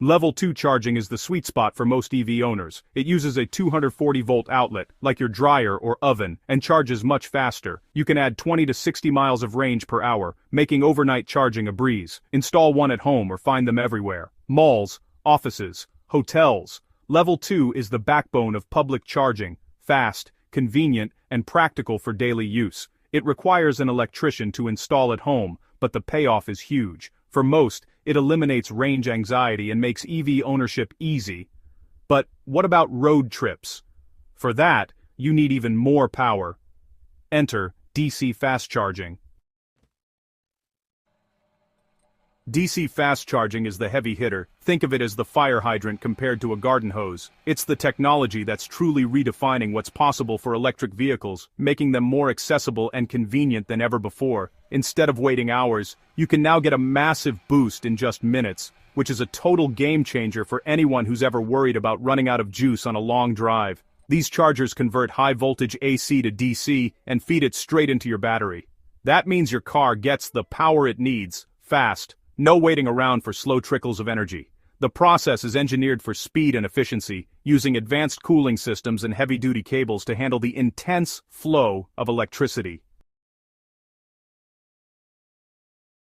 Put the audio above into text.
Level 2 charging is the sweet spot for most EV owners. It uses a 240-volt outlet, like your dryer or oven, and charges much faster. You can add 20 to 60 miles of range per hour, making overnight charging a breeze. Install one at home or find them everywhere. Malls, offices, hotels. Level 2 is the backbone of public charging, fast, convenient, and practical for daily use. It requires an electrician to install at home, but the payoff is huge. For most, it eliminates range anxiety and makes EV ownership easy. But what about road trips? For that, you need even more power. Enter DC fast charging. DC fast charging is the heavy hitter. Think of it as the fire hydrant compared to a garden hose. It's the technology that's truly redefining what's possible for electric vehicles, making them more accessible and convenient than ever before. Instead of waiting hours, you can now get a massive boost in just minutes, which is a total game changer for anyone who's ever worried about running out of juice on a long drive. These chargers convert high-voltage AC to DC and feed it straight into your battery. That means your car gets the power it needs, fast. No waiting around for slow trickles of energy. The process is engineered for speed and efficiency, using advanced cooling systems and heavy-duty cables to handle the intense flow of electricity.